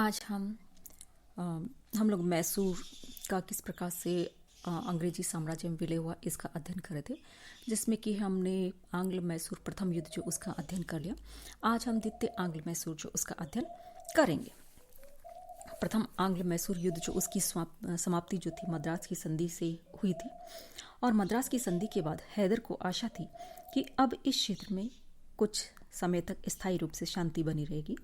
आज अ, हम लोग मैसूर का किस प्रकार से अंग्रेजी साम्राज्य में विलय हुआ इसका अध्ययन कर रहे थे, जिसमें कि हमने आंग्ल मैसूर प्रथम युद्ध जो उसका अध्ययन कर लिया। आज हम द्वितीय आंग्ल मैसूर जो उसका अध्ययन करेंगे। प्रथम आंग्ल मैसूर युद्ध जो उसकी समाप्ति जो थी मद्रास की संधि से हुई थी, और मद्रास की संधि के बाद हैदर को आशा थी कि अब इस क्षेत्र में कुछ समय तक स्थायी रूप से शांति बनी रहेगी,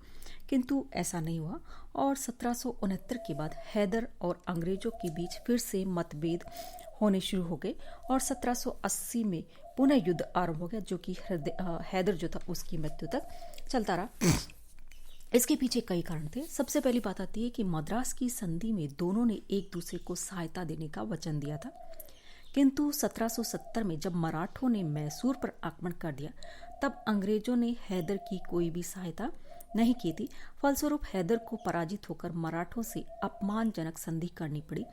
किंतु ऐसा नहीं हुआ। और 1769 के बाद हैदर और अंग्रेजों के बीच फिर से मतभेद होने शुरू हो गए और 1780 में पुनः युद्ध आरंभ हो गया, जो कि हैदर जो था उसकी मृत्यु तक चलता रहा। इसके पीछे कई कारण थे। सबसे पहली बात आती है कि मद्रास की संधि में दोनों ने एक दूसरे को सहायता देने का वचन दिया था, किंतु 1770 में जब मराठों ने मैसूर पर आक्रमण कर दिया तब अंग्रेजों ने हैदर की कोई भी सहायता नहीं की थी। फलस्वरूप हैदर को पराजित होकर मराठों से अपमानजनक संधि करनी पड़ी।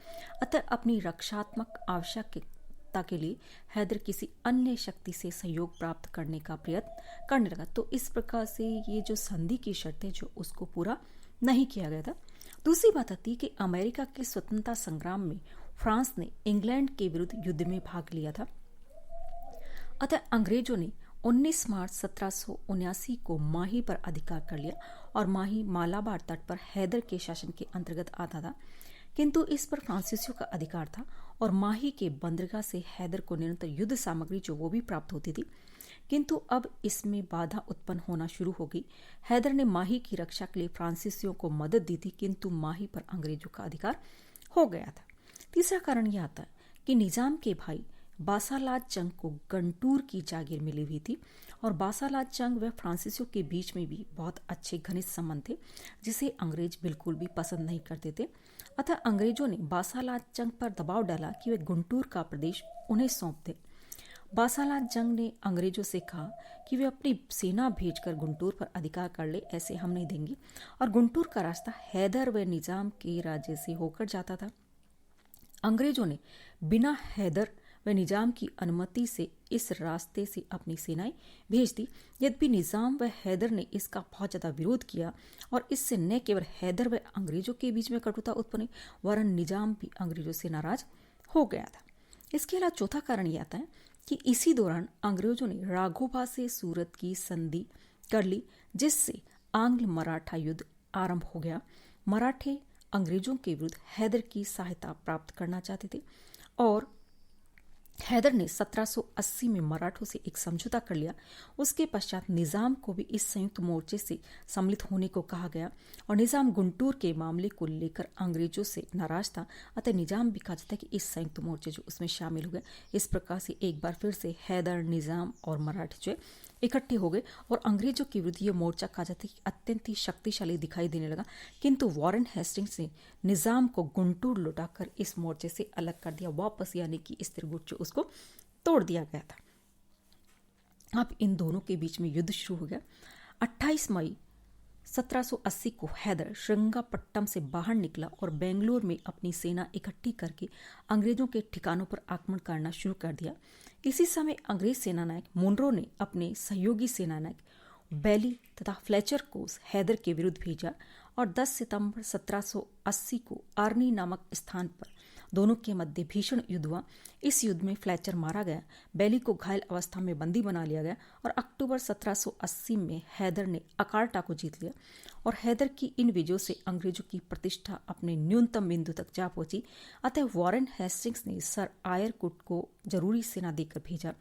अतः अपनी रक्षात्मक आवश्यकता के लिए हैदर किसी अन्य शक्ति से सहयोग प्राप्त करने का प्रयत्न करने लगा। तो इस प्रकार से ये जो संधि की शर्तें जो उसको पूरा नहीं किया गया था। दूसरी बात आती है कि अमेरिका के स्वतंत्रता संग्राम में फ्रांस ने इंग्लैंड के विरुद्ध युद्ध में भाग लिया था। अतः अंग्रेजों ने 19 मार्च 1779 को माही पर अधिकार कर लिया और माही मालाबार तट पर हैदर के शासन के अंतर्गत आता था, किंतु इस पर फ्रांसीसियों का अधिकार था और माही के बंदरगाह से हैदर को निरंतर युद्ध सामग्री जो वो भी प्राप्त होती थी, किंतु अब इसमें बाधा उत्पन्न होना शुरू हो गई। हैदर ने माही की रक्षा के लिए फ्रांसीसियों को मदद दी थी, किंतु माही पर अंग्रेजों का अधिकार हो गया था। तीसरा कारण यह आता है कि निजाम के भाई बासालात जंग को गंटूर की जागीर मिली हुई थी और बासालात जंग व फ्रांसीसियों के बीच में भी बहुत अच्छे घनिष्ठ संबंध थे, जिसे अंग्रेज बिल्कुल भी पसंद नहीं करते थे। अतः अंग्रेजों ने बासालात जंग पर दबाव डाला कि वे गुंटूर का प्रदेश उन्हें सौंप दें। बासालात जंग ने अंग्रेजों से कहा कि वे अपनी सेना भेजकर गुंटूर पर अधिकार कर ले, ऐसे हम नहीं देंगे। और गुंटूर का रास्ता हैदर व निजाम के राज्य से होकर जाता था। अंग्रेजों ने बिना हैदर व निजाम की अनुमति से इस रास्ते से अपनी सेनाएं भेज दी। यद्यपि निजाम व हैदर ने इसका बहुत ज़्यादा विरोध किया और इससे न केवल हैदर व अंग्रेजों के बीच में कटुता उत्पन्न हुई, वरन निजाम भी अंग्रेजों से नाराज हो गया था। इसके अलावा चौथा कारण यह आता है कि इसी दौरान अंग्रेजों ने राघोबा से सूरत की संधि कर ली, जिससे आंग्ल मराठा युद्ध आरंभ हो गया। मराठे अंग्रेजों के विरुद्ध हैदर की सहायता प्राप्त करना चाहते थे और हैदर ने 1780 में मराठों से एक समझौता कर लिया। उसके पश्चात निजाम को भी इस संयुक्त मोर्चे से सम्मिलित होने को कहा गया और निजाम गुंटूर के मामले को लेकर अंग्रेजों से नाराज था। अतः निजाम भी कहा जाता है कि इस संयुक्त मोर्चे जो उसमें शामिल हो गए। इस प्रकार से एक बार फिर से हैदर, निजाम और मराठे जो इकट्ठे हो गए और अंग्रेजों के विरुद्ध ये मोर्चा कहा जाता है कि अत्यंत ही शक्तिशाली दिखाई देने लगा, किंतु वॉरेन हेस्टिंग्स ने निजाम को गुंटूर लौटाकर इस मोर्चे से अलग कर दिया वापस, यानी कि स्थिरगुट जो उसको तोड़ दिया गया था। अब इन दोनों के बीच में युद्ध शुरू हो गया। 28 मई 1780 को हैदर श्रृंगापट्टम से बाहर निकला और बेंगलोर में अपनी सेना इकट्ठी करके अंग्रेजों के ठिकानों पर आक्रमण करना शुरू कर दिया। इसी समय अंग्रेज सेनानायक मुनरो ने अपने सहयोगी सेनानायक बैली तथा फ्लेचर को हैदर के विरुद्ध भेजा और 10 सितंबर 1780 को आर्नी नामक स्थान पर दोनों के मध्य भीषण युद्ध हुआ। इस युद्ध में फ्लेचर मारा गया, बैली को घायल अवस्था में बंदी बना लिया गया और अक्टूबर 1780 में हैदर ने अकार्टा को जीत लिया और हैदर की इन विजयों से अंग्रेजों की प्रतिष्ठा अपने न्यूनतम बिंदु तक जा पहुंची। अतः वॉरेन हेस्टिंग्स ने सर आयरकुट को जरूरी सेना देकर भेजा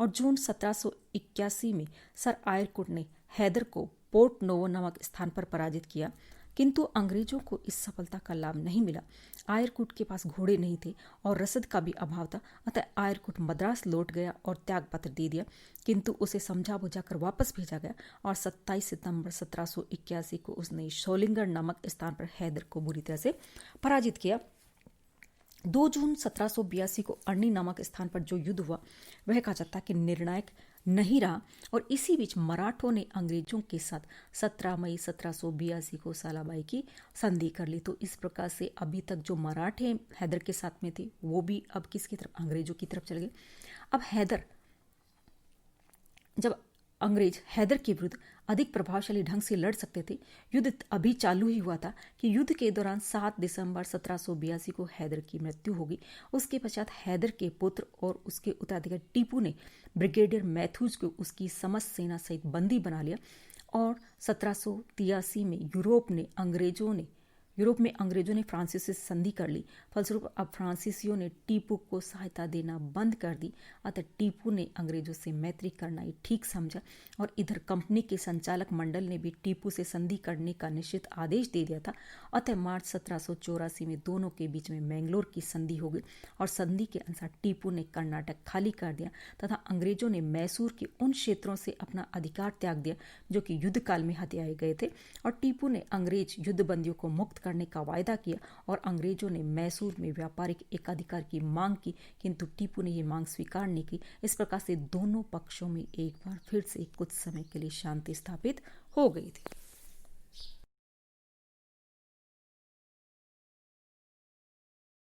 और जून 1781 में सर आयरकुट ने हैदर को पोर्ट नोवो नामक स्थान पर पराजित किया, किंतु अंग्रेजों को इस सफलता का लाभ नहीं मिला। आयरकुट के पास घोड़े नहीं थे और रसद का भी अभाव था। अतः आयरकुट मद्रास लौट गया और त्यागपत्र दे दिया, किंतु उसे समझा बुझाकर वापस भेजा गया और 27 सितंबर 1781 को उसने शोलिंगर नामक स्थान पर हैदर को बुरी तरह से पराजित किया। 2 जून 1782 को अर्नी नामक स्थान पर जो युद्ध हुआ वह कहा जाता है कि निर्णायक नहीं रहा और इसी बीच मराठों ने अंग्रेजों के साथ 17 मई 1782 को सालाबाई की संधि कर ली। तो इस प्रकार से अभी तक जो मराठे हैदर के साथ में थे वो भी अब किसकी तरफ, अंग्रेजों की तरफ चले गए। अब हैदर जब अंग्रेज हैदर के विरुद्ध अधिक प्रभावशाली ढंग से लड़ सकते थे। युद्ध अभी चालू ही हुआ था कि युद्ध के दौरान 7 दिसंबर 1782 को हैदर की मृत्यु होगी। उसके पश्चात हैदर के पुत्र और उसके उत्तराधिकारी टीपू ने ब्रिगेडियर मैथ्यूज को उसकी समस्त सेना सहित बंदी बना लिया और 1783 में यूरोप में अंग्रेजों ने फ्रांसीसियों से संधि कर ली। फलस्वरूप अब फ्रांसीसियों ने टीपू को सहायता देना बंद कर दी। अतः टीपू ने अंग्रेजों से मैत्री करना ही ठीक समझा और इधर कंपनी के संचालक मंडल ने भी टीपू से संधि करने का निश्चित आदेश दे दिया था। अतः मार्च 1784 में दोनों के बीच में मैंगलोर की संधि हो गई और संधि के अनुसार टीपू ने कर्नाटक खाली कर दिया तथा अंग्रेजों ने मैसूर के उन क्षेत्रों से अपना अधिकार त्याग दिया जो कि युद्ध काल में हथियाए गए थे और टीपू ने अंग्रेज युद्धबंदियों को मुक्त करने का वायदा किया और अंग्रेजों ने मैसूर में व्यापारिक एकाधिकार की मांग की, किंतु टीपू ने यह मांग स्वीकार नहीं की। इस प्रकार से दोनों पक्षों में एक बार फिर से कुछ समय के लिए शांति स्थापित हो गई थी।